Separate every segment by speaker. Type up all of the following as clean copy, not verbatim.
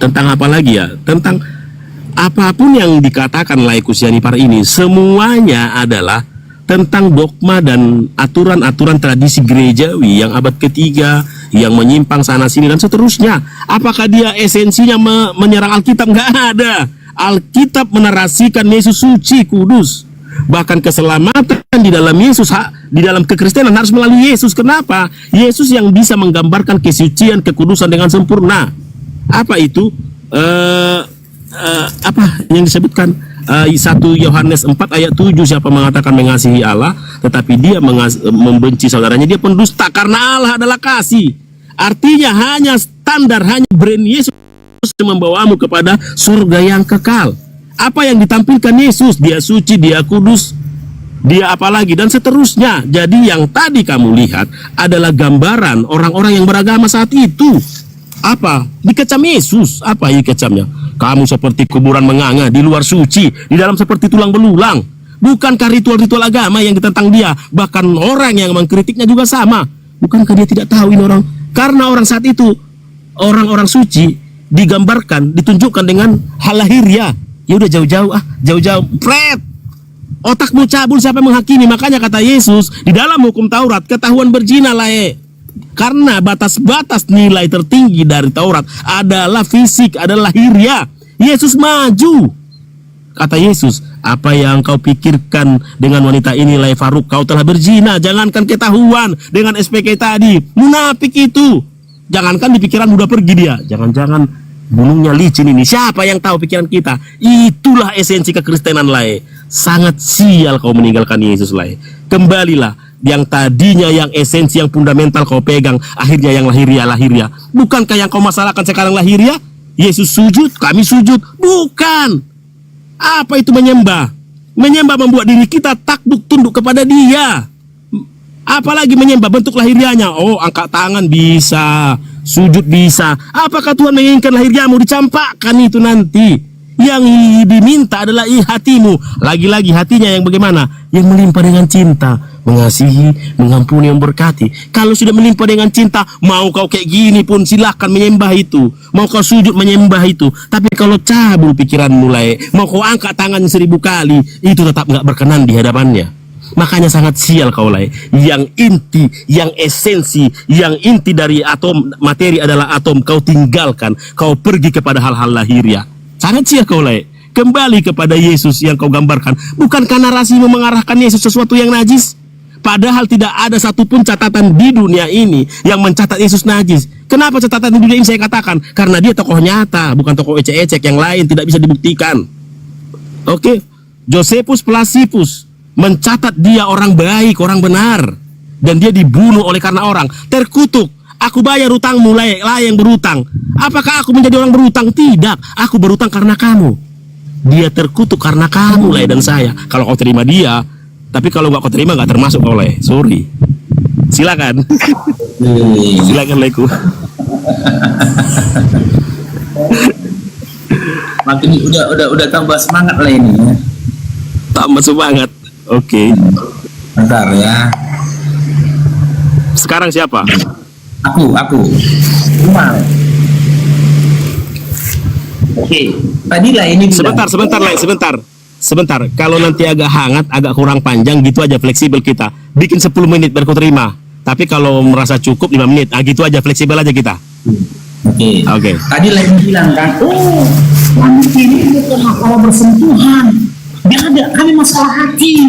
Speaker 1: Tentang apa lagi ya? Tentang apapun yang dikatakan laikus Yanipar ini, semuanya adalah tentang dogma dan aturan-aturan tradisi gerejawi yang abad ketiga, yang menyimpang sana sini dan seterusnya. Apakah dia esensinya menyerang Alkitab? Nggak ada. Alkitab menarasikan Yesus suci, kudus. Bahkan keselamatan di dalam Yesus, di dalam kekristenan harus melalui Yesus. Kenapa? Yesus yang bisa menggambarkan kesucian, kekudusan dengan sempurna. Apa itu? Apa yang disebutkan? 1 Yohanes 4 ayat 7, siapa mengatakan mengasihi Allah tetapi dia membenci saudaranya, dia pendusta, karena Allah adalah kasih. Artinya hanya standar, hanya brand Yesus membawamu kepada surga yang kekal. Apa yang ditampilkan Yesus? Dia suci, dia kudus, dia apalagi, dan seterusnya. Jadi yang tadi kamu lihat adalah gambaran orang-orang yang beragama saat itu. Apa? Dikecam Yesus. Apa dikecamnya? Kamu seperti kuburan menganga, di luar suci, di dalam seperti tulang belulang. Bukankah ritual-ritual agama yang ditentang dia? Bahkan orang yang mengkritiknya juga sama. Bukankah dia tidak tahu ini orang? Karena orang saat itu, orang-orang suci digambarkan, ditunjukkan dengan hal lahiriah. Ya udah jauh-jauh, jauh-jauh. Fred, otakmu cabul, siapa yang menghakimi? Makanya kata Yesus, di dalam hukum Taurat, ketahuan berzina lah karena batas-batas nilai tertinggi dari Taurat adalah fisik, adalah lahiriah. Yesus maju. Kata Yesus, apa yang kau pikirkan dengan wanita ini, Lai Faruk? Kau telah berzina. Jangankan ketahuan dengan SPK tadi, munafik itu. Jangankan di pikiran udah pergi dia. Jangan-jangan gunungnya licin ini. Siapa yang tahu pikiran kita? Itulah esensi kekristenan, Lai. Sangat sial kau meninggalkan Yesus, Lai. Kembalilah. Yang tadinya yang esensi, yang fundamental kau pegang, akhirnya yang lahiriah. Bukankah yang kau masalahkan sekarang lahiriah? Yesus sujud, kami sujud. Bukan. Apa itu menyembah? Menyembah membuat diri kita takluk tunduk kepada dia. Apalagi menyembah bentuk lahiriahnya. Oh, angkat tangan bisa, sujud bisa. Apakah Tuhan menginginkan lahiriahmu dicampakkan itu nanti? Yang diminta adalah hatimu. Lagi-lagi hatinya yang bagaimana? Yang melimpah dengan cinta, mengasihi, mengampuni, memberkati. Kalau sudah melimpah dengan cinta, mau kau kayak gini pun silahkan menyembah itu. Mau kau sujud menyembah itu. Tapi kalau cabul pikiran mulai, mau kau angkat tangan 1000 kali, itu tetap nggak berkenan di hadapannya. Makanya sangat sial kau Lai. Yang inti, yang esensi, yang inti dari atom materi adalah atom. Kau tinggalkan, kau pergi kepada hal-hal lahiriah. Sangat sial kau Lai. Kembali kepada Yesus yang kau gambarkan. Bukankah narasimu mengarahkan Yesus sesuatu yang najis? Padahal tidak ada satupun catatan di dunia ini yang mencatat Yesus najis. Kenapa catatan di dunia ini saya katakan? Karena dia tokoh nyata, bukan tokoh ecek-ecek yang lain, tidak bisa dibuktikan. Oke, Josephus Plasipus mencatat dia orang baik, orang benar, dan dia dibunuh oleh karena orang. Terkutuk, aku bayar hutangmu, Lai yang berutang. Apakah aku menjadi orang berutang? Tidak, aku berutang karena kamu. Dia terkutuk karena kamu, Lai dan saya. Kalau kau terima dia, tapi kalau nggak kau terima nggak termasuk kau, Lai. Sorry. Silakan. Silakan, Laiku.
Speaker 2: Makin udah tambah semangat lah ini ya.
Speaker 1: Tambah semangat. Oke.
Speaker 2: Bentar ya.
Speaker 1: Sekarang siapa?
Speaker 2: Aku. Umar. Oke. Tadi lah ini bilang.
Speaker 1: Sebentar. Kalau nanti agak hangat, agak kurang panjang, gitu aja fleksibel kita. Bikin 10 menit baru kau terima. Tapi kalau merasa cukup 5 menit, gitu aja fleksibel aja kita. Oke.
Speaker 2: Tadi lagi bilang kan, kami ini bukan masalah bersentuhan. Dia ada, kami masalah hati.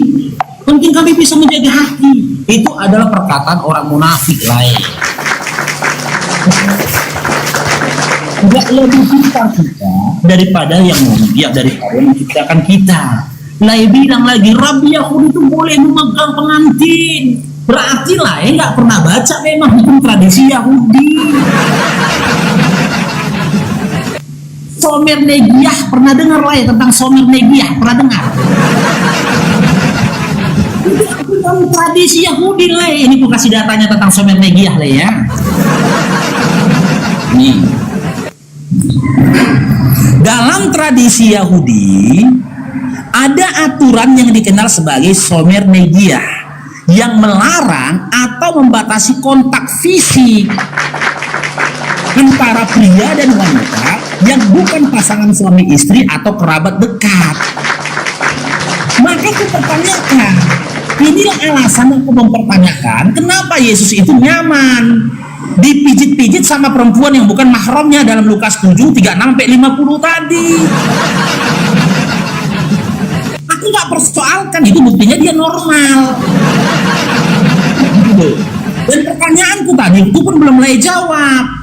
Speaker 2: Penting kami bisa menjaga hati. Itu adalah perkataan orang munafik lain. Tidak lebih pintar kita daripada yang daripada yang menciptakan kita. Lai bilang lagi, Rabi Yahudi itu boleh memegang pengantin. Berarti Lai nggak pernah baca memang hukum tradisi Yahudi. Somer Negiah, pernah dengar Lai tentang Somer Negiah? Pernah dengar? Itu tradisi Yahudi Lai. Ini aku kasih datanya tentang Somer Negiah Lai ya. Nih. Dalam tradisi Yahudi ada aturan yang dikenal sebagai Somer Negiah yang melarang atau membatasi kontak fisik antara pria dan wanita yang bukan pasangan suami istri atau kerabat dekat. Maka aku pertanyakan, inilah alasan aku mempertanyakan kenapa Yesus itu nyaman dipijit-pijit sama perempuan yang bukan mahramnya dalam Lukas 7, 36-50 tadi. Aku nggak persoalkan, itu buktinya dia normal. Dan pertanyaanku tadi, itu pun belum mulai jawab.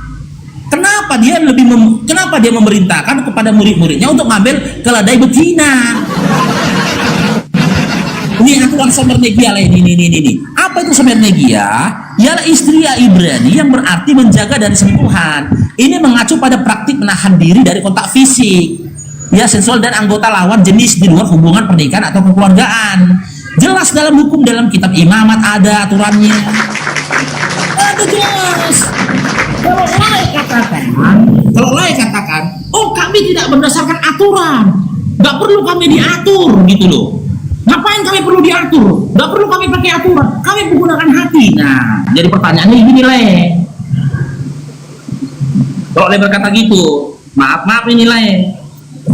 Speaker 2: Kenapa dia kenapa dia memerintahkan kepada murid-muridnya untuk ngambil keledai betina? Ini aturan somernegia lah ini. Apa itu somernegia? Ialah istria Ibrani yang berarti menjaga dari sentuhan. Ini mengacu pada praktik menahan diri dari kontak fisik, ya, sensual dan anggota lawan jenis di luar hubungan pernikahan atau kekeluargaan. Jelas dalam hukum, dalam kitab imamat ada aturannya. Ada jelas. Kalau lain katakan, oh kami tidak berdasarkan aturan, nggak perlu kami diatur gitu loh. Ngapain kami perlu diatur? Nggak perlu kami pakai aturan, kami menggunakan hati. Nah, jadi pertanyaannya gini Le. Kalau Le berkata gitu, maaf ini Le.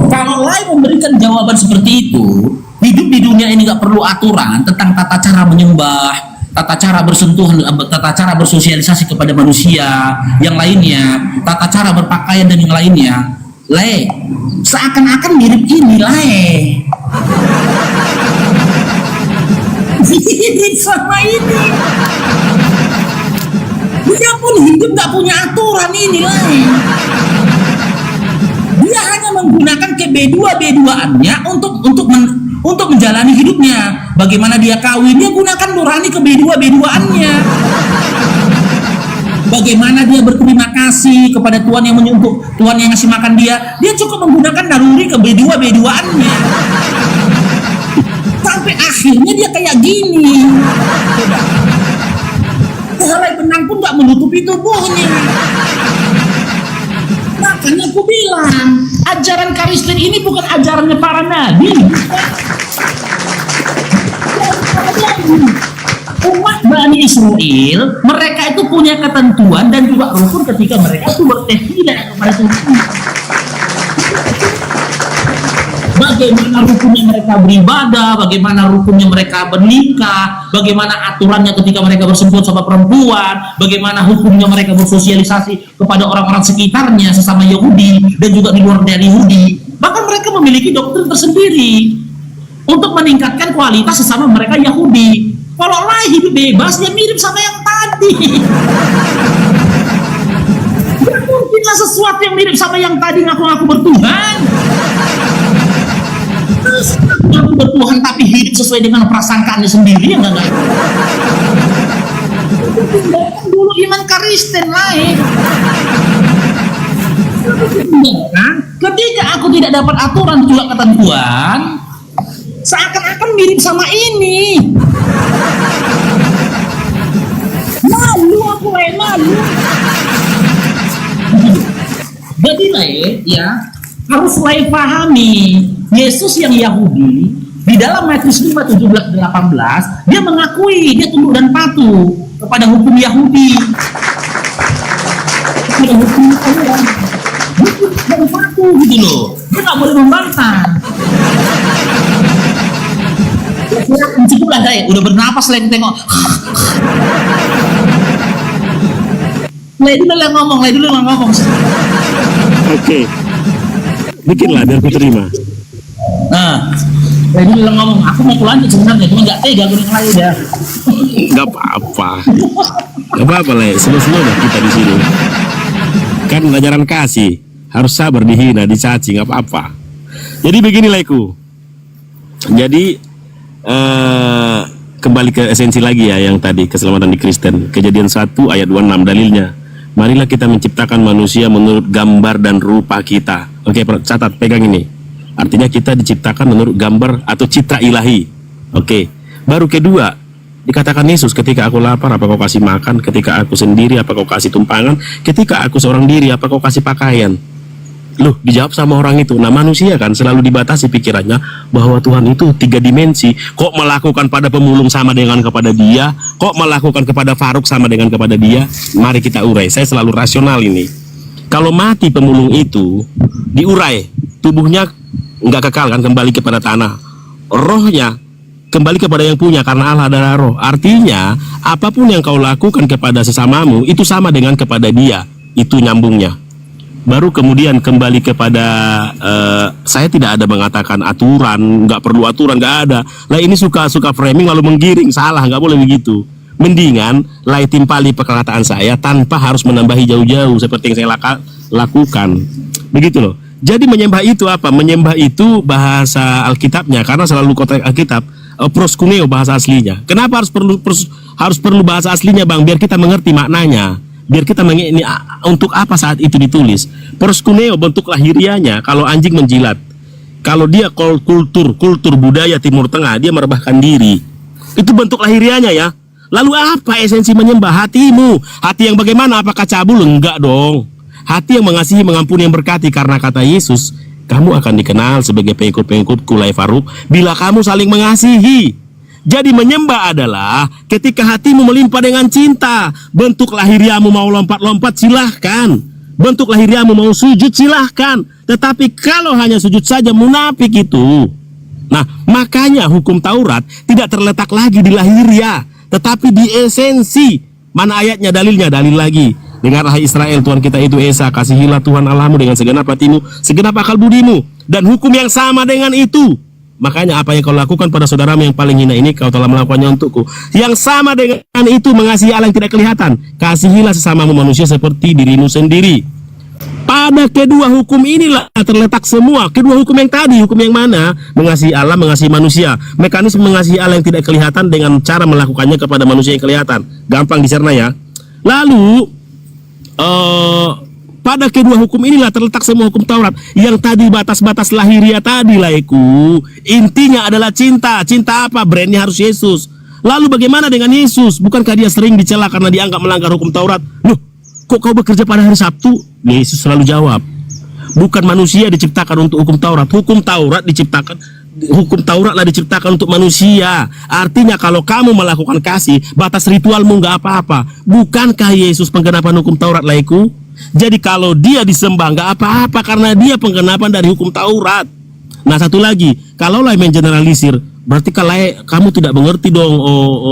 Speaker 2: Kalau Le memberikan jawaban seperti itu, hidup di dunia ini nggak perlu aturan tentang tata cara menyembah, tata cara bersentuhan, tata cara bersosialisasi kepada manusia, yang lainnya, tata cara berpakaian dan yang lainnya. Le, seakan-akan mirip ini Le. Mirip sama ini. Dia pun hidup nggak punya aturan ini Le. Dia hanya menggunakan kebedua-beduaannya untuk menjalani hidupnya. Bagaimana dia kawin, dia gunakan nurani kebedua-beduaannya. Bagaimana dia berterima kasih kepada Tuhan yang menyentuh, Tuhan yang ngasih makan dia cukup menggunakan naluri kebedua-beduaannya. Sampai akhirnya dia kayak gini. Helai benang pun nggak menutupi tubuhnya. Makanya aku bilang, ajaran Kristen ini bukan ajarannya para nabi. Umat Bani Israel, mereka itu punya ketentuan dan juga rukun ketika mereka itu bertauhid kepada Tuhan. Bagaimana rukunnya mereka beribadah, bagaimana rukunnya mereka bernikah, bagaimana aturannya ketika mereka bersentuhan sama perempuan, bagaimana hukumnya mereka bersosialisasi kepada orang-orang sekitarnya sesama Yahudi dan juga di luar dari Yahudi. Bahkan mereka memiliki doktrin tersendiri untuk meningkatkan kualitas sesama mereka Yahudi. Kalau lah hidup bebas, dia mirip sama yang tadi. Gak mungkinlah sesuatu yang mirip sama yang tadi ngaku-ngaku bertuhan. Ngaku bertuhan tapi hidup sesuai dengan prasangkaannya sendiri, ya enggak? Tinggalkan dulu iman Kristen lain. Ketika aku tidak dapat aturan juga ketentuan, seakan-akan mirip sama ini. Malu aku, malu. Jadi ya harus pahami, Yesus yang Yahudi di dalam Matius 5, 17-18 dia mengakui dia tunduk dan patuh kepada hukum Yahudi, kepada hukum Taurat, dan patuh gitu loh. Dia nggak boleh membantah. Cukuplah saya udah bernapas lagi tengok. Lagi dulu yang ngomong.
Speaker 1: Oke. Bikinlah biar ku terima.
Speaker 2: Nah, lagi dulu yang ngomong. Aku mau lanjut sebenarnya, cuma nggak tega gue ngelayu dah.
Speaker 1: Gak apa-apa lah. Semua dah kita di sini. Kan ajaran kasih, harus sabar dihina, dicaci, nggak apa-apa. Jadi begini Leku. Jadi kembali ke esensi lagi ya yang tadi, keselamatan di Kristen. Kejadian 1 ayat 26 dalilnya. Marilah kita menciptakan manusia menurut gambar dan rupa kita. Oke, catat, pegang ini. Artinya kita diciptakan menurut gambar atau citra ilahi. Oke. Baru kedua, dikatakan Yesus, ketika aku lapar apa kau kasih makan, ketika aku sendiri apa kau kasih tumpangan, ketika aku seorang diri apa kau kasih pakaian. Loh, dijawab sama orang itu. Nah, manusia kan selalu dibatasi pikirannya bahwa Tuhan itu 3 dimensi. Kok melakukan pada pemulung sama dengan kepada dia? Kok melakukan kepada Faruk sama dengan kepada dia? Mari kita urai. Saya selalu rasional ini. Kalau mati pemulung itu diurai, tubuhnya nggak kekal kan, kembali kepada tanah. Rohnya kembali kepada yang punya, karena Allah adalah roh. Artinya apapun yang kau lakukan kepada sesamamu itu sama dengan kepada dia. Itu nyambungnya. Baru kemudian kembali kepada saya tidak ada mengatakan aturan, nggak perlu aturan, nggak ada. Lah ini suka framing lalu menggiring, salah, nggak boleh begitu. Mendingan lai timpali perkataan saya tanpa harus menambahi jauh-jauh seperti yang saya lakukan. Begitu loh. Jadi menyembah itu apa? Menyembah itu bahasa Alkitabnya, karena selalu konteks Alkitab proskuneo bahasa aslinya. Kenapa harus perlu bahasa aslinya, Bang? Biar kita mengerti maknanya. Biar kita ini untuk apa saat itu ditulis. Proskuneo bentuk lahirianya kalau anjing menjilat. Kalau dia kultur budaya Timur Tengah, dia merebahkan diri. Itu bentuk lahirianya ya. Lalu apa esensi menyembah? Hatimu. Hati yang bagaimana? Apakah cabul? Enggak dong. Hati yang mengasihi, mengampuni, yang berkati. Karena kata Yesus, kamu akan dikenal sebagai pengikut-pengikutku lai Faruk bila kamu saling mengasihi. Jadi menyembah adalah ketika hatimu melimpah dengan cinta. Bentuk lahiriamu mau lompat-lompat silahkan. Bentuk lahiriamu mau sujud silahkan. Tetapi kalau hanya sujud saja, munafik itu. Nah, makanya hukum Taurat tidak terletak lagi di lahiriah, tetapi di esensi. Mana ayatnya, dalilnya? Dalil lagi. Dengarlah Israel, Tuhan kita itu Esa. Kasihilah Tuhan Allahmu dengan segenap hatimu, segenap akal budimu. Dan hukum yang sama dengan itu. Makanya apa yang kau lakukan pada saudaramu yang paling hina ini, kau telah melakukannya untukku. Yang sama dengan itu mengasihi Allah yang tidak kelihatan. Kasihilah sesamamu manusia seperti dirimu sendiri. Pada kedua hukum inilah terletak semua. Kedua hukum yang tadi, hukum yang mana? Mengasihi Allah, mengasihi manusia. Mekanisme mengasihi Allah yang tidak kelihatan dengan cara melakukannya kepada manusia yang kelihatan. Gampang dicerna ya. Lalu pada kedua hukum inilah terletak semua hukum Taurat. Yang tadi batas-batas lahiriah tadi laiku, intinya adalah cinta. Cinta apa? Brandnya harus Yesus. Lalu bagaimana dengan Yesus? Bukankah dia sering dicela karena dianggap melanggar hukum Taurat? Loh, kok kau bekerja pada hari Sabtu? Yesus selalu jawab, bukan manusia diciptakan untuk hukum Taurat. Hukum Tauratlah diciptakan untuk manusia. Artinya kalau kamu melakukan kasih, batas ritualmu nggak apa-apa. Bukankah Yesus penggenapan hukum Taurat laiku? Jadi kalau dia disembah nggak apa-apa karena dia penggenapan dari hukum Taurat. Nah satu lagi, kalau lah mengeneralisir, berarti kalau kamu tidak mengerti dong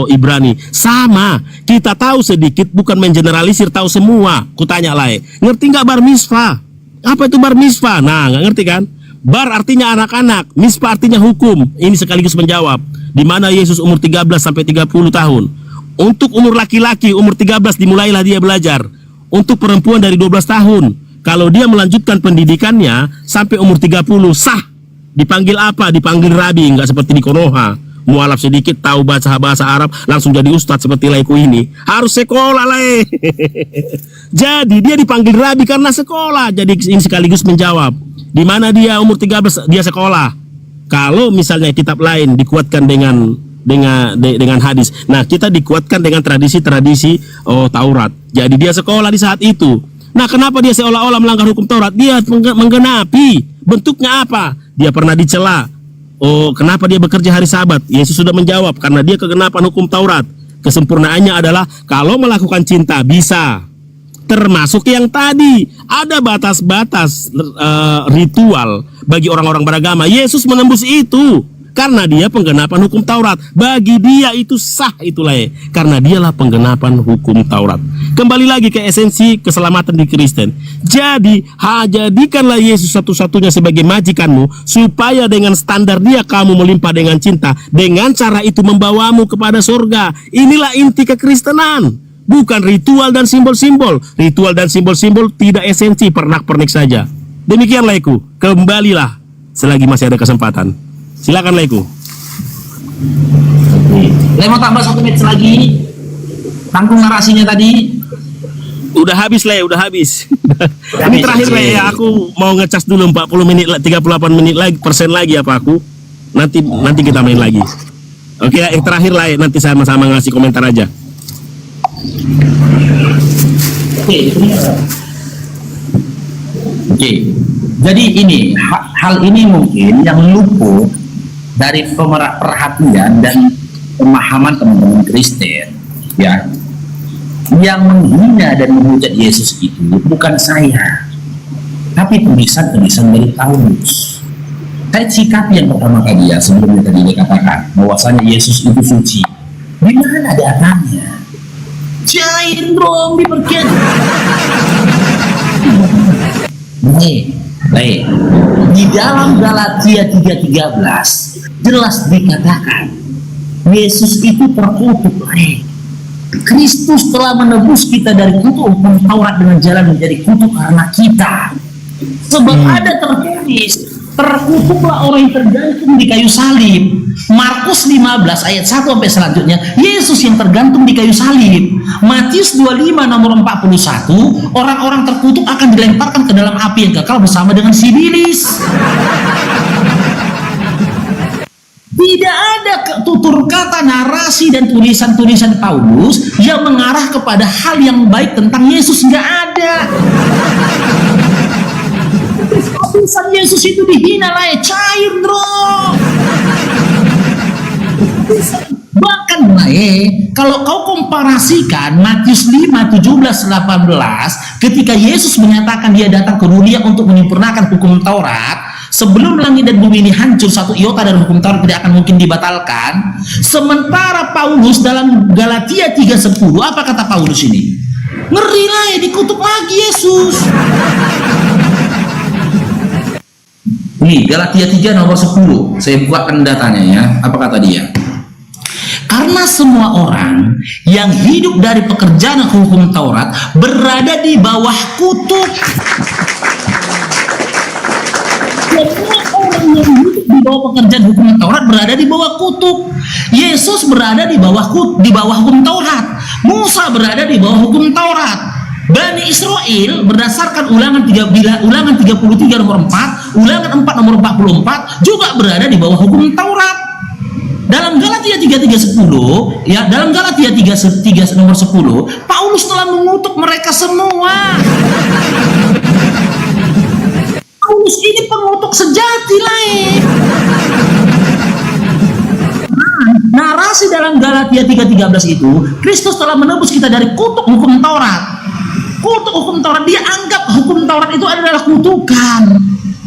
Speaker 1: Ibrani. Sama, kita tahu sedikit, bukan mengeneralisir, tahu semua. Kutanya lah, ngerti nggak bar mitzvah? Apa itu bar mitzvah? Nah nggak ngerti kan? Bar artinya anak-anak, mitzvah artinya hukum. Ini sekaligus menjawab di mana Yesus umur 13 sampai 30 tahun. Untuk umur laki-laki umur 13 dimulailah dia belajar. Untuk perempuan dari 12 tahun. Kalau dia melanjutkan pendidikannya sampai umur 30 sah. Dipanggil apa? Dipanggil rabi, nggak seperti di Konoha. Mualaf sedikit, tahu bahasa Arab, langsung jadi ustadz seperti laiku ini. Harus sekolah lah. Jadi dia dipanggil rabi karena sekolah. Jadi ini sekaligus menjawab. Di mana dia umur 13 dia sekolah. Kalau misalnya kitab lain dikuatkan dengan hadis. Nah, kita dikuatkan dengan tradisi-tradisi Taurat. Jadi dia sekolah di saat itu. Nah, kenapa dia seolah-olah melanggar hukum Taurat? Dia menggenapi. Bentuknya apa? Dia pernah dicela. Kenapa dia bekerja hari Sabat? Yesus sudah menjawab, karena dia kegenapan hukum Taurat. Kesempurnaannya adalah kalau melakukan cinta bisa. Termasuk yang tadi ada batas-batas ritual bagi orang-orang beragama. Yesus menembus itu karena dia penggenapan hukum Taurat. Bagi dia itu sah itulah ya, karena dialah penggenapan hukum Taurat. Kembali lagi ke esensi keselamatan di Kristen. Jadi jadikanlah Yesus satu-satunya sebagai majikanmu, supaya dengan standar dia kamu melimpah dengan cinta. Dengan cara itu membawamu kepada surga. Inilah inti kekristenan, bukan ritual dan simbol-simbol. Ritual dan simbol-simbol tidak esensi, pernak-pernik saja. Demikianlah iku. Kembalilah selagi masih ada kesempatan. Silakan Laiku.
Speaker 2: Saya mau tambah 1 menit lagi. Tanggung narasinya tadi.
Speaker 1: Udah habis Le, udah habis. Ini terakhir Le ya, aku mau ngecas dulu 40 menit, 38 menit lagi, persen lagi apa aku. Nanti kita main lagi. Oke, yang terakhir lah, nanti sama-sama ngasih komentar aja.
Speaker 2: Oke. Jadi ini hal ini mungkin yang luput dari perhatian dan pemahaman teman-teman Kristen, ya. Yang menghina dan menghujat Yesus itu bukan saya, tapi tulisan-tulisan dari Paulus. Saya sikapi yang pertama kali ya, sebelumnya tadi dikatakan bahwasanya Yesus itu suci. Di mana datanya? Cair dong di berkat. Baik. Di dalam Galatia 3:13 jelas dikatakan Yesus itu terkutuk. Kristus telah menebus kita dari kutuk hukum Taurat dengan jalan menjadi kutuk karena kita. Sebab ada tertulis, terkutuklah orang yang tergantung di kayu salib. Markus 15 ayat 1 sampai selanjutnya, Yesus yang tergantung di kayu salib. Matius 25 nomor 41, orang-orang terkutuk akan dilemparkan ke dalam api yang kekal bersama dengan si iblis. Tidak ada tutur kata, narasi dan tulisan-tulisan Paulus yang mengarah kepada hal yang baik tentang Yesus. Nggak ada. Tulisan Yesus itu dihina lah, cair bro. Bahkan kalau kau komparasikan Matius 5, 17, 18 ketika Yesus menyatakan dia datang ke dunia untuk menyempurnakan hukum Taurat, sebelum langit dan bumi ini hancur, satu iota dari hukum Taurat tidak akan mungkin dibatalkan. Sementara Paulus dalam Galatia 3:10, apa kata Paulus ini? Ngeri lah ya, dikutuk lagi Yesus. Ini Galatia 3 nomor 10, saya bukakan datanya ya. Apa kata dia? Karena semua orang yang hidup dari pekerjaan hukum Taurat berada di bawah kutuk. Semua orang yang hidup di bawah pekerjaan hukum Taurat berada di bawah kutuk. Yesus berada di bawah hukum Taurat. Musa berada di bawah hukum Taurat. Bani Israel berdasarkan ulangan 33 nomor 4, ulangan 4 nomor 44 juga berada di bawah hukum Taurat. Dalam Galatia 3:10 ya, dalam Galatia 3 nomor 10, Paulus telah mengutuk mereka semua. Paulus ini pengutuk sejati lain. Narasi dalam Galatia 3:13 itu, Kristus telah menebus kita dari kutuk hukum Taurat. Kutuk hukum Taurat, dia anggap hukum Taurat itu adalah kutukan.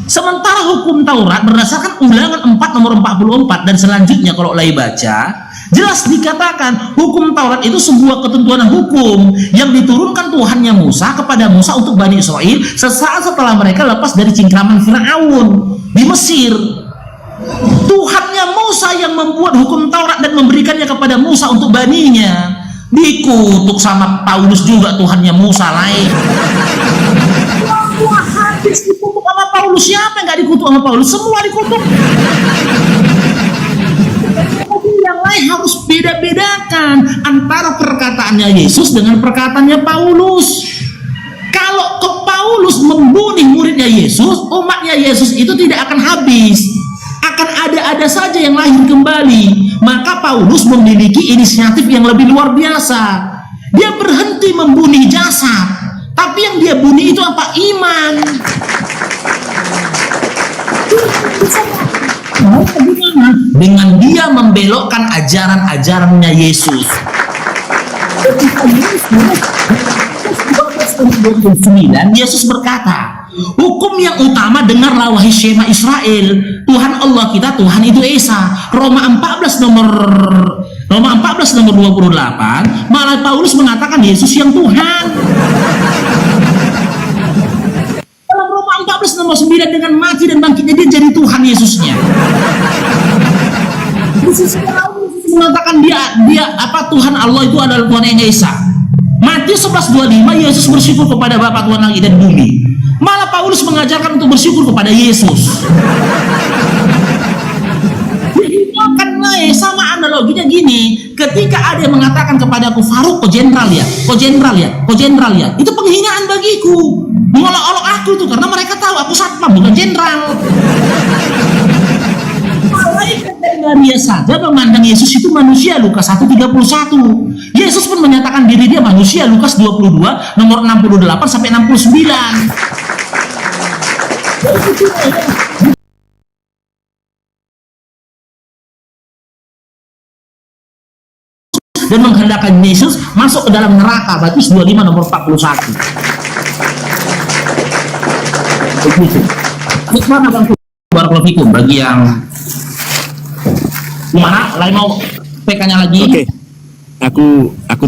Speaker 2: Sementara hukum Taurat berdasarkan ulangan 4 nomor 44 dan selanjutnya kalau lagi baca, jelas dikatakan hukum Taurat itu sebuah ketentuan hukum yang diturunkan Tuhannya Musa kepada Musa untuk Bani Israel sesaat setelah mereka lepas dari cingkraman Firaun di Mesir. Tuhannya Musa yang membuat hukum Taurat dan memberikannya kepada Musa untuk baninya. Dikutuk sama Paulus juga Tuhannya Musa lain. Wah, habis dikutuk sama Paulus. Siapa yang gak dikutuk sama Paulus? Semua dikutuk. Yang lain harus beda-bedakan antara perkataannya Yesus dengan perkataannya Paulus. Kalau ke Paulus membunuh muridnya Yesus, umatnya Yesus itu tidak akan habis, akan ada-ada saja yang lahir kembali. Maka Paulus memiliki inisiatif yang lebih luar biasa. Dia berhenti membunuh jasad, tapi yang dia bunuh itu apa? Iman. Dengan dia membelokkan ajaran-ajarannya Yesus. Yesus berkata, hukum yang utama dengarlah wahai Shema Israel, Tuhan Allah kita, Tuhan itu Esa. Roma 14 nomor 28, malah Paulus mengatakan Yesus yang Tuhan. Dalam Roma 14 nomor 9, dengan mati dan bangkitnya dia jadi Tuhan Yesusnya. Yesus mengatakan dia apa, Tuhan Allah itu adalah Tuhan yang Esa. Matius 11:25, Yesus bersyukur kepada Bapa Tuhan langit dan bumi. Malah Paulus mengajarkan untuk bersyukur kepada Yesus. Sama analoginya gini, ketika ada yang mengatakan kepadaku, Faruk, kau jenderal ya, itu penghinaan bagiku, mengolok-olok aku itu, karena mereka tahu aku satpam bukan jenderal. Malaikat dari Maria saja memandang Yesus itu manusia, Lukas 1:31. Yesus pun menyatakan diri dia manusia, Lukas 22 nomor 68 sampai 69. Dan menghendakkan Yesus masuk ke dalam neraka, Matius 25 nomor 41. begitu. Gimana Bang Barakallahu fikum bagi yang gimana? Lain mau PK-nya lagi?
Speaker 1: Oke. Aku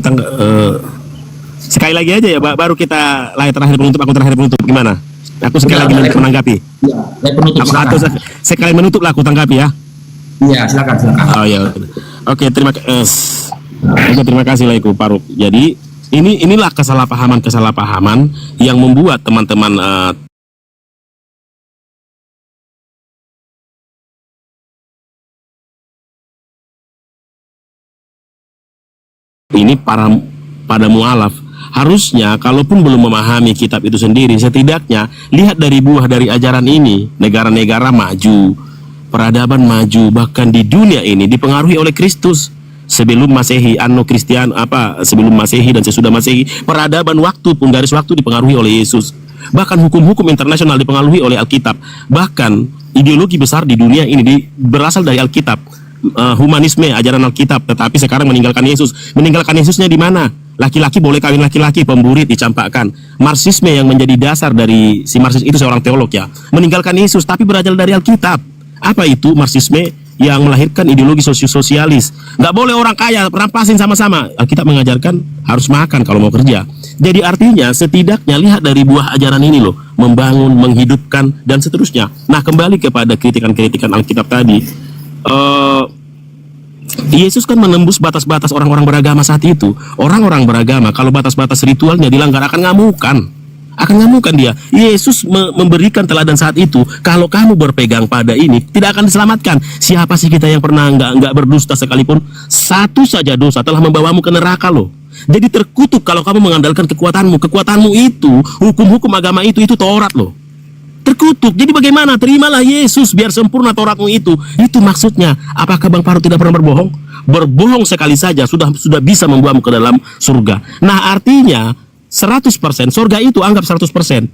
Speaker 1: sekali lagi aja ya, baru kita layar terakhir penutup, aku terakhir penutup gimana? Aku sekali lagi menanggapi.
Speaker 2: Ya, saya penutup
Speaker 1: Aku
Speaker 2: silakan.
Speaker 1: atau sekali menutup lah aku tanggapi ya.
Speaker 2: Iya, silakan.
Speaker 1: Oh ya. Oke, terima kasih Laiku Paruk. Jadi inilah kesalahpahaman yang membuat teman-teman ini pada mualaf harusnya kalaupun belum memahami kitab itu sendiri, setidaknya lihat dari buah dari ajaran ini. Negara-negara maju, peradaban maju, bahkan di dunia ini dipengaruhi oleh Kristus. Sebelum Masehi, sebelum Masehi dan sesudah Masehi, peradaban waktu pun garis waktu dipengaruhi oleh Yesus. Bahkan hukum-hukum internasional dipengaruhi oleh Alkitab. Bahkan ideologi besar di dunia ini berasal dari Alkitab. Humanisme, ajaran Alkitab, tetapi sekarang meninggalkan Yesus. Meninggalkan Yesusnya di mana? Laki-laki boleh kawin laki-laki, pemburit dicampakkan. Marxisme yang menjadi dasar dari si Marxis itu seorang teolog ya. Meninggalkan Yesus tapi berasal dari Alkitab. Apa itu Marxisme? Yang melahirkan ideologi sosialis. Nggak boleh orang kaya rampasin sama-sama. Alkitab mengajarkan harus makan kalau mau kerja. Jadi artinya setidaknya lihat dari buah ajaran ini loh, membangun, menghidupkan dan seterusnya. Nah, kembali kepada kritikan-kritikan Alkitab tadi. Yesus kan menembus batas-batas orang-orang beragama saat itu. Orang-orang beragama kalau batas-batas ritualnya dilanggar akan ngamukan dia. Yesus memberikan teladan saat itu. Kalau kamu berpegang pada ini tidak akan diselamatkan. Siapa sih kita yang pernah nggak berdusta sekalipun? Satu saja dosa telah membawamu ke neraka loh. Jadi terkutuk kalau kamu mengandalkan kekuatanmu. Kekuatanmu itu, hukum-hukum agama itu Taurat loh. Terkutuk. Jadi bagaimana? Terimalah Yesus biar sempurna Tauratmu itu. Itu maksudnya. Apakah Bang Faru tidak pernah berbohong? Berbohong sekali saja sudah bisa membuatmu ke dalam surga. Nah, artinya 100%, surga itu anggap 100%.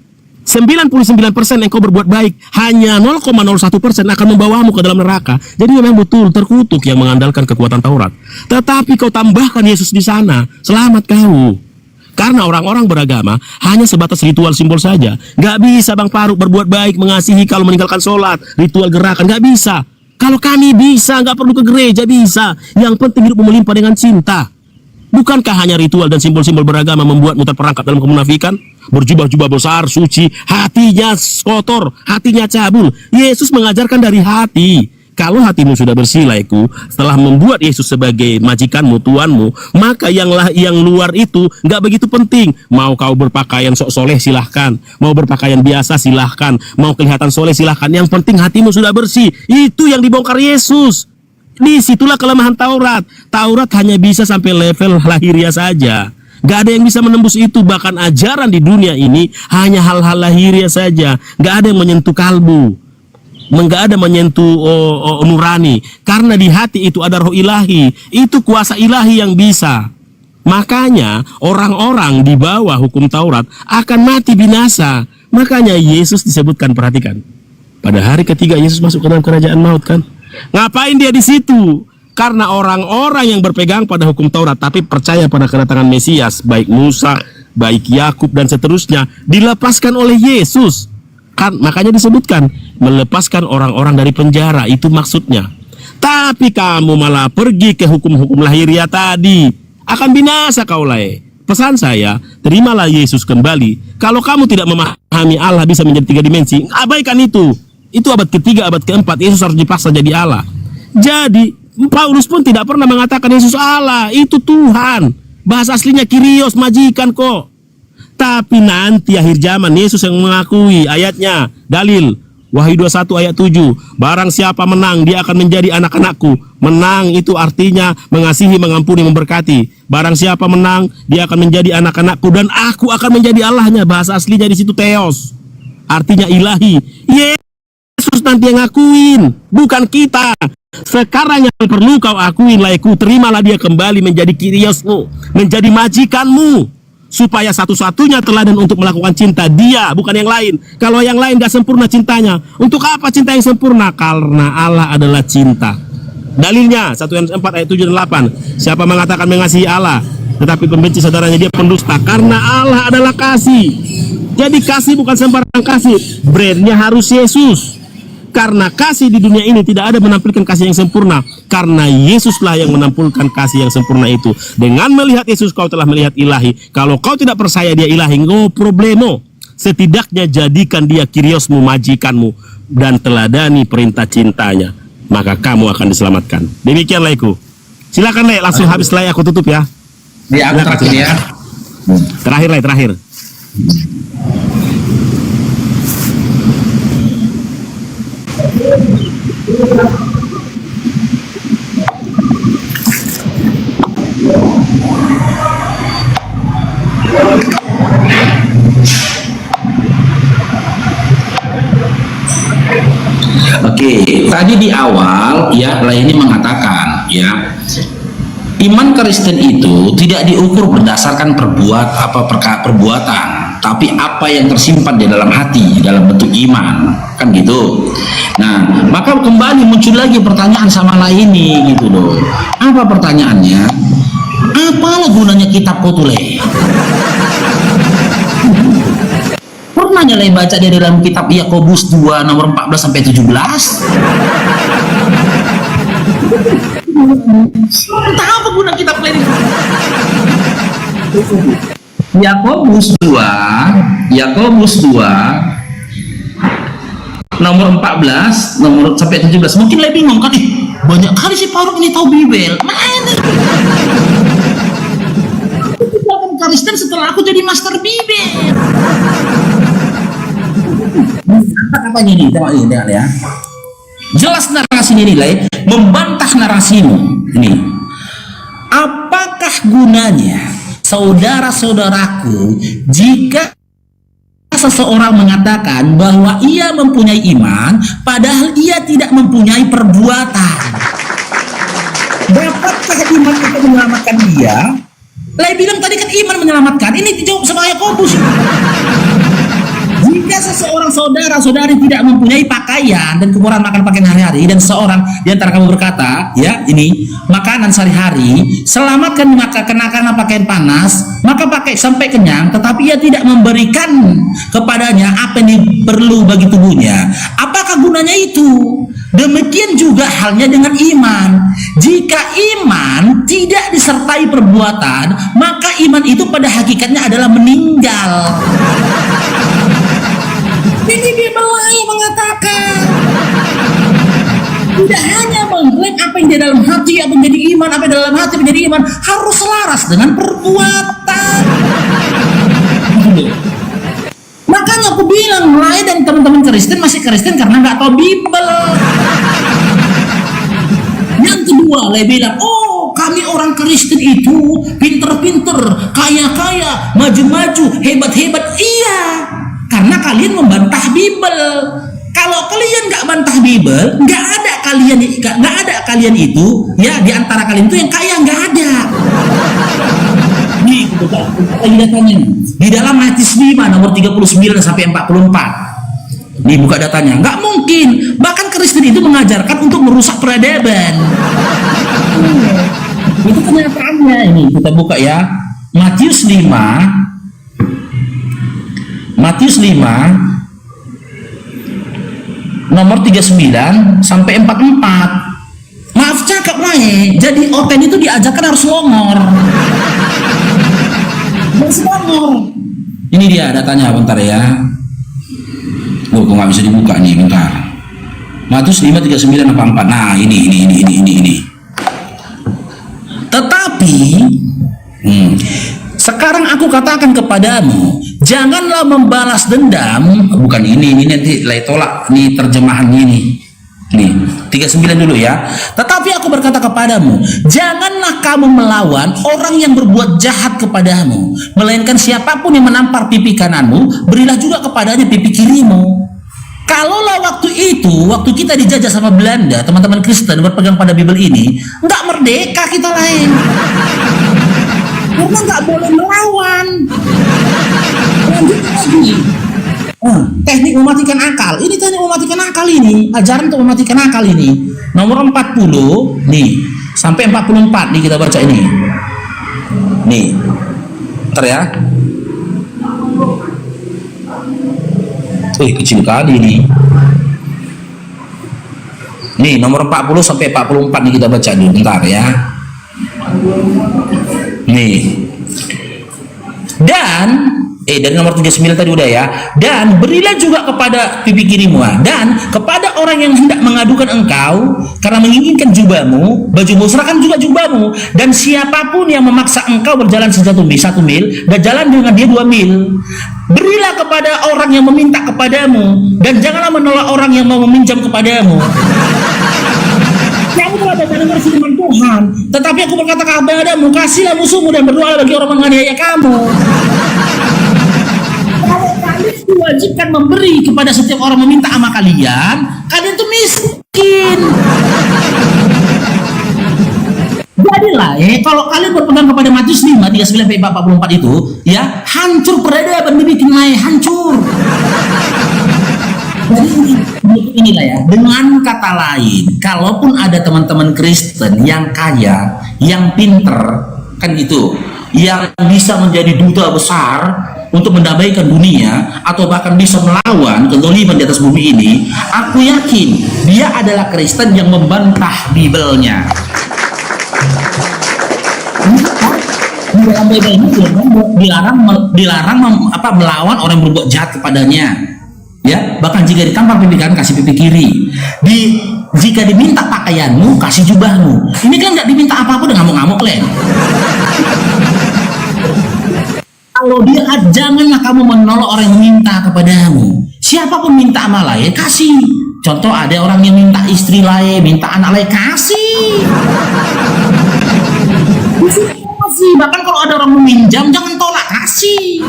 Speaker 1: 99% yang kau berbuat baik, hanya 0,01% akan membawamu ke dalam neraka. Jadi memang betul terkutuk yang mengandalkan kekuatan Taurat. Tetapi kau tambahkan Yesus di sana, selamat kau. Karena orang-orang beragama hanya sebatas ritual simbol saja. Gak bisa Bang Faruk berbuat baik, mengasihi kalau meninggalkan sholat, ritual gerakan, gak bisa. Kalau kami bisa, gak perlu ke gereja, bisa. Yang penting hidup melimpah dengan cinta. Bukankah hanya ritual dan simbol-simbol beragama membuatmu terperangkap dalam kemunafikan? Berjubah-jubah besar, suci, hatinya kotor, hatinya cabul. Yesus mengajarkan dari hati. Kalau hatimu sudah bersih, Laiku, setelah membuat Yesus sebagai majikanmu, tuanmu, maka yang luar itu nggak begitu penting. Mau kau berpakaian sok soleh silahkan, mau berpakaian biasa silahkan, mau kelihatan soleh silahkan. Yang penting hatimu sudah bersih. Itu yang dibongkar Yesus. Disitulah kelemahan Taurat. Taurat hanya bisa sampai level lahiriah saja. Gak ada yang bisa menembus itu. Bahkan ajaran di dunia ini hanya hal-hal lahiriah saja. Gak ada yang menyentuh kalbu. Gak ada menyentuh nurani. Karena di hati itu ada roh ilahi. Itu kuasa ilahi yang bisa. Makanya orang-orang di bawah hukum Taurat akan mati binasa. Makanya Yesus disebutkan, perhatikan. Pada hari ketiga Yesus masuk ke dalam kerajaan maut kan. Ngapain dia di situ? Karena orang-orang yang berpegang pada hukum Taurat tapi percaya pada kedatangan Mesias, baik Musa, baik Yakub dan seterusnya, dilepaskan oleh Yesus. Kan makanya disebutkan melepaskan orang-orang dari penjara, itu maksudnya. Tapi kamu malah pergi ke hukum-hukum lahiriah tadi, akan binasa kau lai. Pesan saya, terimalah Yesus kembali. Kalau kamu tidak memahami Allah bisa menjadi 3 dimensi, abaikan itu. Itu abad ketiga, abad keempat, Yesus harus dipaksa jadi Allah. Jadi, Paulus pun tidak pernah mengatakan Yesus Allah, itu Tuhan. Bahasa aslinya Kyrios, majikan kok. Tapi nanti akhir zaman, Yesus yang mengakui ayatnya, dalil, Wahyu 21 ayat 7, barang siapa menang, dia akan menjadi anak-anakku. Menang itu artinya mengasihi, mengampuni, memberkati. Barang siapa menang, dia akan menjadi anak-anakku, dan aku akan menjadi Allahnya. Bahasa aslinya di situ Theos, artinya ilahi. Yesus nanti yang ngakuin, bukan kita. Sekarang yang perlu kau akuin, Laiku, terimalah dia kembali menjadi Kyriosmu, menjadi majikanmu, supaya satu-satunya teladan untuk melakukan cinta dia, bukan yang lain. Kalau yang lain gak sempurna cintanya, untuk apa cinta yang sempurna? Karena Allah adalah cinta. Dalilnya 1 Yohanes 4 ayat 7 dan 8. Siapa mengatakan mengasihi Allah tetapi membenci saudaranya, dia pendusta. Karena Allah adalah kasih. Jadi kasih bukan sembarang kasih, brandnya harus Yesus. Karena kasih di dunia ini tidak ada menampilkan kasih yang sempurna. Karena Yesuslah yang menampilkan kasih yang sempurna itu. Dengan melihat Yesus kau telah melihat ilahi. Kalau kau tidak percaya dia ilahi, no problemo. Setidaknya jadikan dia kiriosmu, majikanmu, dan teladani perintah cintanya, maka kamu akan diselamatkan. Demikian Laiku. Silakan Le, langsung habis Lai, aku tutup ya.
Speaker 2: Ya, aku terakhir ya.
Speaker 1: Terakhir Lai, terakhir.
Speaker 2: Oke, tadi di awal ya Laini mengatakan ya, iman Kristen itu tidak diukur berdasarkan perbuatan, tapi apa yang tersimpan di dalam hati dalam bentuk iman, kan gitu. Nah, maka kembali muncul lagi pertanyaan sama Laini gitu loh. Apa pertanyaannya? Apalah gunanya kitab Kotule? Pernah nyalai baca di dalam kitab Yakobus 2 nomor 14 sampai 17? Entah apa guna kitab ini. Yakobus 2 nomor 14 nomor sampai 17. Mungkin lebih bingung kan, banyak kali si Faruk ini tahu Bibel. Mana? Aku Kristen setelah aku jadi master Bibel. Apa ini? Tengok ya. Jelas narasi ini nilai membantah narasimu. Ini. Apakah gunanya saudara-saudaraku jika seseorang mengatakan bahwa ia mempunyai iman padahal ia tidak mempunyai perbuatan? Dapatkah iman itu menyelamatkan dia? Lai bilang tadi kan iman menyelamatkan. Ini dijawab sama Yakobus. Jika seseorang saudara-saudari tidak mempunyai pakaian dan kebutuhan makan pakaian hari-hari, dan seorang di antara kamu berkata, ya ini makanan sehari-hari, selamatkan maka kenakan pakaian panas, maka pakai sampai kenyang, tetapi ia tidak memberikan kepadanya apa yang perlu bagi tubuhnya. Apakah gunanya itu? Demikian juga halnya dengan iman. Jika iman tidak disertai perbuatan, maka iman itu pada hakikatnya adalah meninggal. Ini Bible yang mengatakan tidak hanya mengklaim apa yang di dalam hati, apa yang menjadi iman, apa yang di dalam hati menjadi iman, harus selaras dengan perbuatan. Makanya aku bilang, Lai dan teman-teman Kristen masih Kristen karena nggak tahu Bible. Yang kedua, Lai bilang, oh kami orang Kristen itu pinter-pinter, kaya-kaya, maju-maju, hebat-hebat. Iya, karena kalian membantah Bible. Kalau kalian nggak bantah Bible, nggak ada kalian itu, ya di antara kalian itu yang kaya nggak ada. Nih, kita datanya di dalam Matius 5 nomor 39 sampai 44. Nih buka datanya, nggak mungkin. Bahkan Kristen itu mengajarkan untuk merusak peradaban. Itu kenyataannya. Ini kita buka ya, Matius 5 nomor 39 sampai 44. Maaf cakap lah ya. Jadi Oten itu diajarkan harus ngomor. Ini dia datanya, bentar ya. Kok nggak bisa dibuka nih, bentar. Matius 5 39 44. Nah, ini. Tetapi sekarang aku katakan kepadamu, janganlah membalas dendam. Bukan ini nanti Lai tolak. Ini terjemahan ini. Nih, 39 dulu ya. Tetapi aku berkata kepadamu, janganlah kamu melawan orang yang berbuat jahat kepadamu, melainkan siapapun yang menampar pipi kananmu, berilah juga kepadanya pipi kirimu. Kalaulah waktu itu, waktu kita dijajah sama Belanda, teman-teman Kristen berpegang pada Bible ini, nggak merdeka kita lain. Karena nggak boleh melawan. Lanjut lagi. Teknik mematikan akal. Ini teknik mematikan akal ini. Ajaran untuk mematikan akal ini. Nomor 40 nih sampai 44 nih kita baca ini. Nih. Bentar ya. Kecil kali nih. Nih nomor 40 sampai 44 nih kita baca dulu bentar ya. Nih. Dan dari nomor 39 tadi udah ya. Dan berilah juga kepada pipi kirimu, dan kepada orang yang hendak mengadukan engkau karena menginginkan jubahmu, bajumu, serahkan juga jubahmu. Dan siapapun yang memaksa engkau berjalan 1 mil dan jalan dengan dia 2 mil. Berilah kepada orang yang meminta kepadamu, dan janganlah menolak orang yang mau meminjam kepadamu. Kamu telah mendengar firman Tuhan, tetapi aku berkata kepadamu, kasihlah musuhmu dan berdoa bagi orang menganiaya kamu. Kalau kalian diwajibkan memberi kepada setiap orang meminta sama kalian, kalian tuh miskin. Jadilah kalau kalian berpegang kepada Matius 5, 39-44 itu, ya, hancur peradaban, dibikin hancur. Jadi inilah ya, dengan kata lain, kalaupun ada teman-teman Kristen yang kaya, yang pinter, kan gitu, yang bisa menjadi duta besar untuk mendamaikan dunia, atau bahkan bisa melawan kezaliman di atas bumi ini, aku yakin dia adalah Kristen yang membantah Bibelnya. Di dalam Bible ini dilarang melawan orang yang berbuat jahat kepadanya. Ya, bahkan jika ditampar pipi kanan, kasih pipi kiri. Jika diminta pakaianmu, kasih jubahmu. Ini kan nggak diminta apa-apa, udah ngamuk-ngamuk Len. Kalau dia, janganlah kamu menolak orang yang meminta kepadamu. Siapapun minta sama lain, kasih. Contoh, ada orang yang minta istri lain, minta anak lain, kasih. Bahkan kalau ada orang meminjam, jangan tolak, kasih.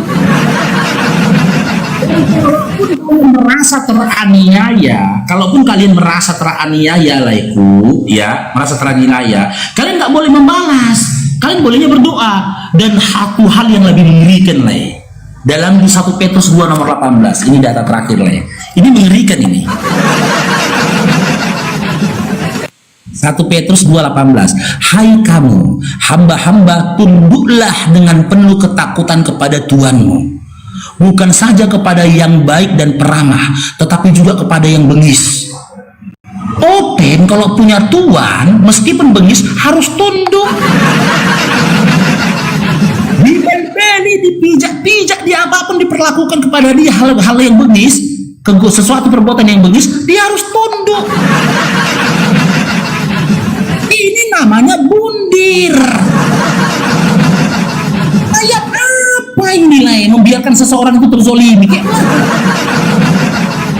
Speaker 2: Kalaupun kalian merasa teraniaya ya, merasa teraniaya, kalian nggak boleh membalas. Kalian bolehnya berdoa. Dan satu hal yang lebih mengerikan dalam 1 Petrus 2 nomor 18, ini data terakhir ini mengerikan ini. 1 Petrus 2:18, hai kamu hamba-hamba, tunduklah dengan penuh ketakutan kepada Tuhanmu, bukan saja kepada yang baik dan peramah, tetapi juga kepada yang bengis. Open kalau punya Tuhan, meskipun bengis harus tunduk. Dipeli, dipijak-pijak, dia apapun diperlakukan kepada dia hal-hal yang bengis, sesuatu perbuatan yang bengis, dia harus tunduk. Ini namanya bundir. Kayak apa ini membiarkan seseorang itu terzolimi?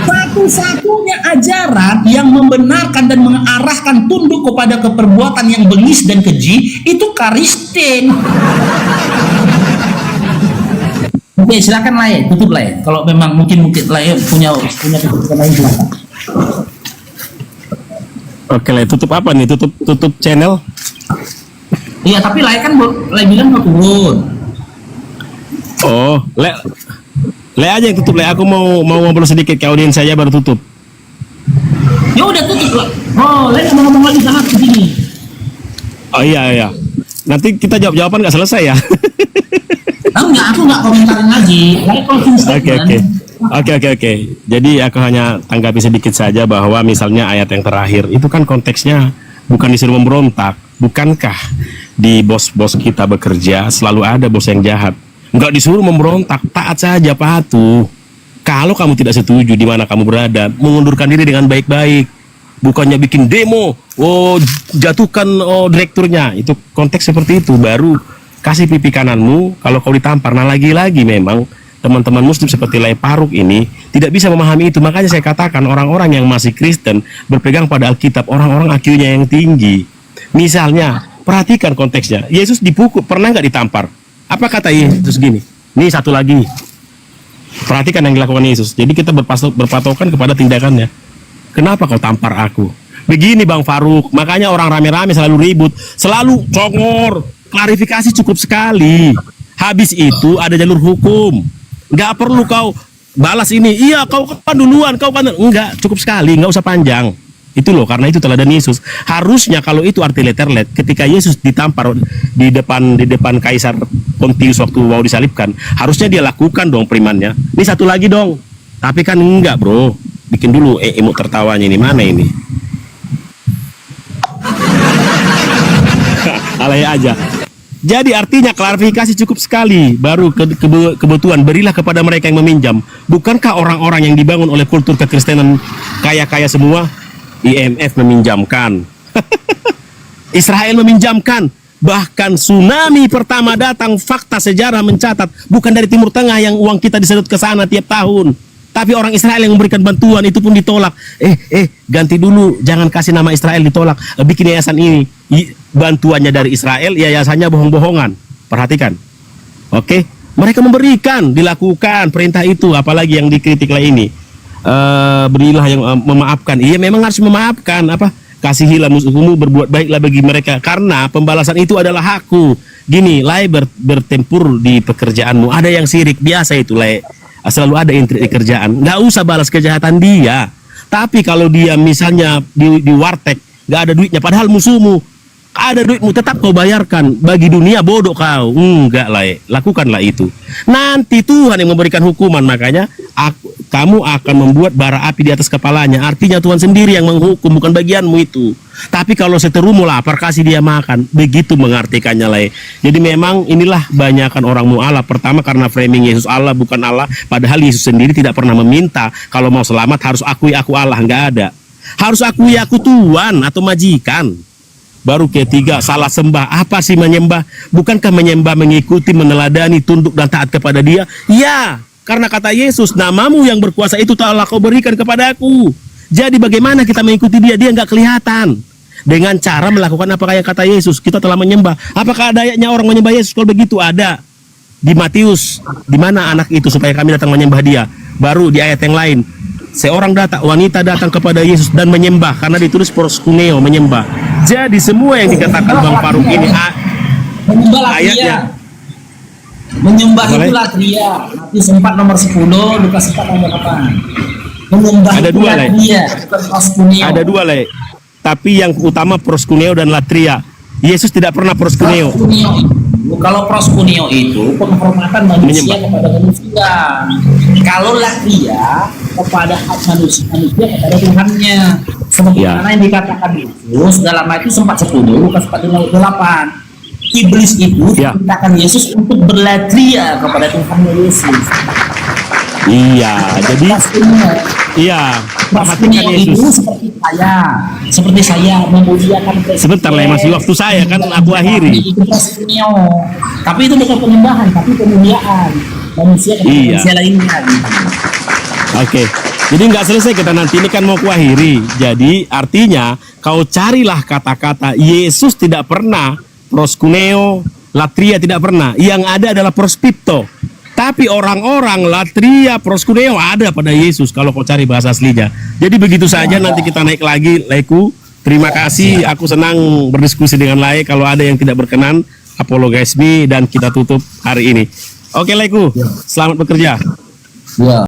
Speaker 2: Satu-satunya ajaran yang membenarkan dan mengarahkan tunduk kepada keperbuatan yang bengis dan keji itu Kristen. Oke, silakan tutup kalau memang mungkin punya keputusan lain, silakan.
Speaker 1: Oke lah, tutup apa nih? Tutup channel?
Speaker 2: Iya, tapi kan bilang mau turun.
Speaker 1: Oh, le aja yang tutup, aku mau ngobrol sedikit ke audiens saya baru tutup.
Speaker 2: Ya udah tutup lah. Oh, mau ngomong lagi sama di sini.
Speaker 1: Oh iya. Nanti kita jawab-jawaban nggak selesai ya?
Speaker 2: Enggak, aku nggak komentarin lagi.
Speaker 1: Oke. Jadi aku hanya tanggapi sedikit saja bahwa misalnya ayat yang terakhir itu kan konteksnya bukan disuruh memberontak. Bukankah di bos-bos kita bekerja selalu ada bos yang jahat? Enggak disuruh memberontak, taat saja, patuh. Kalau kamu tidak setuju di mana kamu berada, mengundurkan diri dengan baik-baik. Bukannya bikin demo, jatuhkan direkturnya. Itu konteks seperti itu, baru kasih pipi kananmu kalau kau ditampar. Nah, lagi-lagi memang teman-teman muslim seperti Lai Paruk ini tidak bisa memahami itu. Makanya saya katakan orang-orang yang masih Kristen berpegang pada Alkitab, orang-orang IQ-nya yang tinggi. Misalnya, perhatikan konteksnya. Yesus dipukul, pernah nggak ditampar? Apa kata Yesus gini? Nih satu lagi. Perhatikan yang dilakukan Yesus. Jadi kita berpatokan kepada tindakannya. Kenapa kau tampar aku? Begini Bang Faruk, makanya orang rame-rame selalu ribut, selalu congor. Klarifikasi cukup sekali. Habis itu ada jalur hukum. Nggak perlu kau balas ini. Iya, kau kan duluan, kau kan enggak, cukup sekali, nggak usah panjang. Itu loh, karena itu teladan Yesus. Harusnya kalau itu arti letterlet, ketika Yesus ditampar di depan Kaisar Pontius waktu mau disalibkan, harusnya dia lakukan dong primannya. Ini satu lagi dong. Tapi kan enggak, bro. Bikin dulu emot tertawanya ini, mana ini? Alay aja. Jadi artinya klarifikasi cukup sekali. Baru kebutuhan, berilah kepada mereka yang meminjam. Bukankah orang-orang yang dibangun oleh kultur kekristenan kaya-kaya semua? IMF meminjamkan. Israel meminjamkan. Bahkan tsunami pertama datang, fakta sejarah mencatat, bukan dari Timur Tengah yang uang kita disedot ke sana tiap tahun. Tapi orang Israel yang memberikan bantuan, itu pun ditolak. Ganti dulu, jangan kasih nama Israel, ditolak. Bikin yayasan ini. Bantuannya dari Israel, yayasannya bohong-bohongan. Perhatikan. Oke, mereka memberikan, dilakukan perintah itu, apalagi yang dikritik lah ini. Berilah yang memaafkan. Iya, memang harus memaafkan. Kasihilah musuhmu, berbuat baiklah bagi mereka. Karena pembalasan itu adalah hakku. Gini, Lai bertempur di pekerjaanmu. Ada yang sirik, biasa itu, Lai. Selalu ada intrik di kerjaan. Nggak usah balas kejahatan dia. Tapi kalau dia misalnya di warteg, nggak ada duitnya, padahal musuhmu ada duitmu, tetap kau bayarkan. Bagi dunia bodoh kau. Enggak lah, lakukanlah itu. Nanti Tuhan yang memberikan hukuman. Makanya kamu akan membuat bara api di atas kepalanya. Artinya Tuhan sendiri yang menghukum, bukan bagianmu itu. Tapi kalau seterumu lapar, kasih dia makan. Begitu mengartikannya lah. Jadi memang inilah banyakan orang mu'alaf. Pertama karena framing Yesus Allah bukan Allah. Padahal Yesus sendiri tidak pernah meminta kalau mau selamat harus akui aku Allah. Nggak ada. Harus akui aku Tuhan atau majikan. Baru ketiga, salah sembah. Apa sih menyembah? Bukankah menyembah mengikuti, meneladani, tunduk dan taat kepada dia? Ya, karena kata Yesus, namamu yang berkuasa itu telah kau berikan kepadaku. Jadi bagaimana kita mengikuti dia? Dia nggak kelihatan. Dengan cara melakukan apa kayak kata Yesus, kita telah menyembah. Apakah ada ayatnya orang menyembah Yesus? Kalau begitu ada. Di Matius, di mana anak itu supaya kami datang menyembah dia? Baru di ayat yang lain. Wanita datang kepada Yesus dan menyembah, karena ditulis proskuneo, menyembah. Jadi semua yang dikatakan Bang Faruk ini
Speaker 2: menyembah
Speaker 1: ayatnya.
Speaker 2: Menyembah itu latria. Matius 4 nomor 10, Lukas 4 nomor 8. Menyembah
Speaker 1: ada
Speaker 2: itu
Speaker 1: dua,
Speaker 2: latria, bukan proskuneo.
Speaker 1: Ada dua, Le. Tapi yang utama proskuneo dan latria. Yesus tidak pernah proskuneo.
Speaker 2: Kalau proskuneo itu penghormatan manusia kepada manusia. Kalau latria kepada manusia kepada Tuhannya. Seperti mana yang dikatakan Yesus dalam Matius 4:10, Lukas 4:8. Iblis itu dikatakan Yesus untuk berlatria kepada Tuhan Yesus.
Speaker 1: Iya, jadi perhatikan Yesus. Seperti saya memuliakan presiden. Sebentar lah, masih waktu saya kan aku akhiri.
Speaker 2: Itu proskuneo. Tapi itu bukan penyembahan, tapi pemuliaan manusia kepada manusia lainnya.
Speaker 1: Oke. Jadi nggak selesai kita nanti, ini kan mau kuakhiri. Jadi artinya kau carilah kata-kata. Yesus tidak pernah proskuneo, latria tidak pernah. Yang ada adalah prospipto. Tapi orang-orang latria, proskuneo ada pada Yesus kalau kau cari bahasa aslinya. Jadi begitu saja, nanti kita naik lagi, Laiku. Terima kasih, aku senang berdiskusi dengan Lai. Kalau ada yang tidak berkenan, apologize me, dan kita tutup hari ini. Oke, Laiku, selamat bekerja.
Speaker 2: Ya.